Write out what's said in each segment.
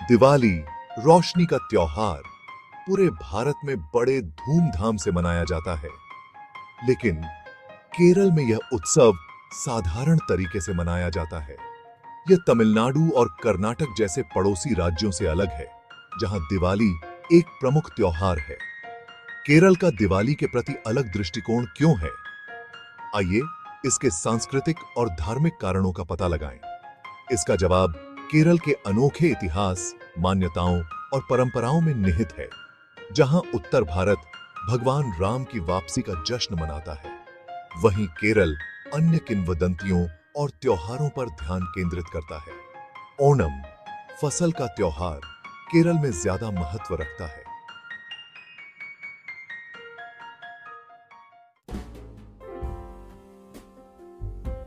दिवाली रोशनी का त्योहार पूरे भारत में बड़े धूमधाम से मनाया जाता है, लेकिन केरल में यह उत्सव साधारण तरीके से मनाया जाता है। यह तमिलनाडु और कर्नाटक जैसे पड़ोसी राज्यों से अलग है, जहां दिवाली एक प्रमुख त्योहार है। केरल का दिवाली के प्रति अलग दृष्टिकोण क्यों है? आइए इसके सांस्कृतिक और धार्मिक कारणों का पता लगाएं। इसका जवाब केरल के अनोखे इतिहास, मान्यताओं और परंपराओं में निहित है। जहां उत्तर भारत भगवान राम की वापसी का जश्न मनाता है, वहीं केरल अन्य किंवदंतियों और त्योहारों पर ध्यान केंद्रित करता है। ओणम, फसल का त्योहार, केरल में ज्यादा महत्व रखता है।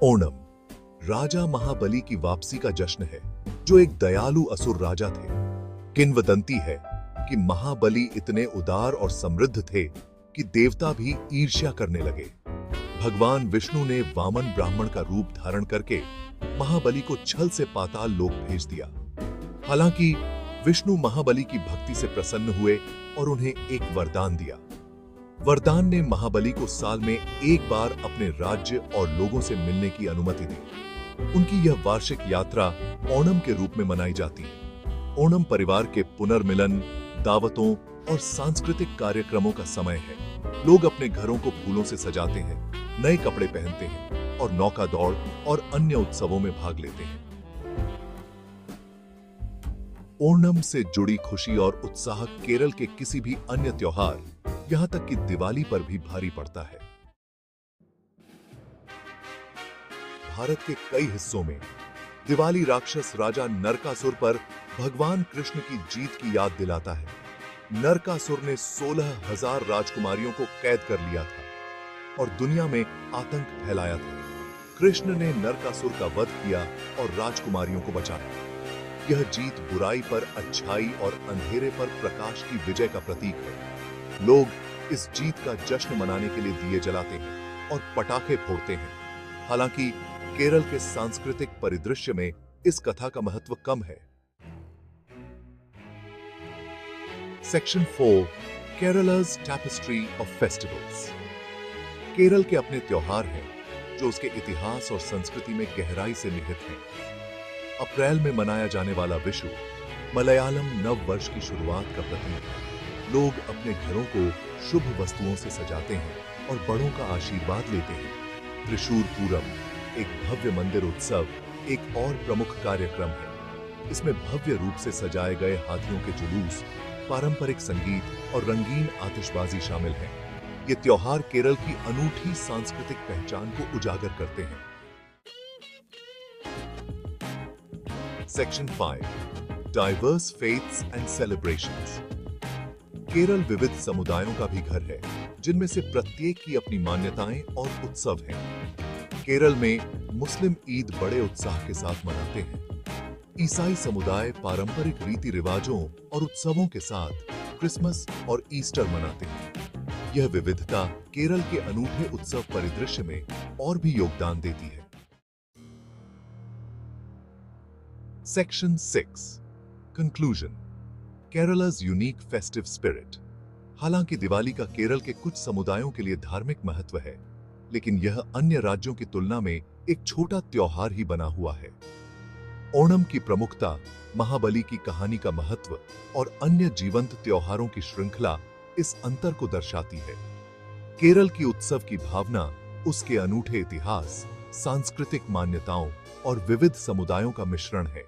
ओणम राजा महाबली की वापसी का जश्न है, जो एक दयालु असुर राजा थे। किंवदंती है कि महाबली इतने उदार और समृद्ध थे कि देवता भी ईर्ष्या करने लगे। भगवान विष्णु ने वामन ब्राह्मण का रूप धारण करके महाबली को छल से पाताल लोक भेज दिया। हालांकि विष्णु महाबली की भक्ति से प्रसन्न हुए और उन्हें एक वरदान दिया। वरदान ने महाबली को साल में एक बार अपने राज्य और लोगों से मिलने की अनुमति दी। उनकी यह वार्षिक यात्रा ओणम के रूप में मनाई जाती है। ओणम परिवार के पुनर्मिलन, दावतों और सांस्कृतिक कार्यक्रमों का समय है। लोग अपने घरों को फूलों से सजाते हैं, नए कपड़े पहनते हैं और नौका दौड़ और अन्य उत्सवों में भाग लेते हैं। ओणम से जुड़ी खुशी और उत्साह केरल के किसी भी अन्य त्योहार, यहां तक कि दिवाली पर भी भारी पड़ता है। भारत के कई हिस्सों में दिवाली राक्षस राजा नरकासुर पर भगवान कृष्ण की जीत की याद दिलाता है। नरकासुर ने 16,000 राजकुमारियों को कैद कर लिया था और दुनिया में आतंक फैलाया था। कृष्ण ने नरकासुर का वध किया और राजकुमारियों को बचाया। यह जीत बुराई पर अच्छाई और अंधेरे पर प्रकाश की विजय का प्रतीक है। लोग इस जीत का जश्न मनाने के लिए दिए जलाते हैं और पटाखे फोड़ते हैं। हालांकि केरल के सांस्कृतिक परिदृश्य में इस कथा का महत्व कम है। Section 4, केरला's tapestry of festivals। Kerala के अपने त्योहार हैं, जो उसके इतिहास और संस्कृति में गहराई से निहित हैं। अप्रैल में मनाया जाने वाला विशु मलयालम नव वर्ष की शुरुआत का प्रतीक है। लोग अपने घरों को शुभ वस्तुओं से सजाते हैं और बड़ों का आशीर्वाद लेते हैं। त्रिशूर पूरम, एक भव्य मंदिर उत्सव, एक और प्रमुख कार्यक्रम है। इसमें भव्य रूप से सजाए गए हाथियों के जुलूस, पारंपरिक संगीत और रंगीन आतिशबाजी शामिल हैं। ये त्योहार केरल की अनूठी सांस्कृतिक पहचान को उजागर करते हैं। Section 5, diverse faiths and celebrations. Kerala विविध समुदायों का भी घर है, जिनमें से प्रत्येक की अपनी मान्यताएं और उत्सव हैं। केरल में मुस्लिम ईद बड़े उत्साह के साथ मनाते हैं। ईसाई समुदाय पारंपरिक रीति रिवाजों और उत्सवों के साथ क्रिसमस और ईस्टर मनाते हैं। यह विविधता केरल के अनूठे उत्सव परिदृश्य में और भी योगदान देती है। Section 6, conclusion, Kerala's unique festive spirit. हालांकि दिवाली का केरल के कुछ समुदायों के लिए धार्मिक महत्व है, लेकिन यह अन्य राज्यों की तुलना में एक छोटा त्योहार ही बना हुआ है। ओणम की प्रमुखता, महाबली की कहानी का महत्व और अन्य जीवंत त्योहारों की श्रृंखला इस अंतर को दर्शाती है। केरल की उत्सव की भावना उसके अनूठे इतिहास, सांस्कृतिक मान्यताओं और विविध समुदायों का मिश्रण है।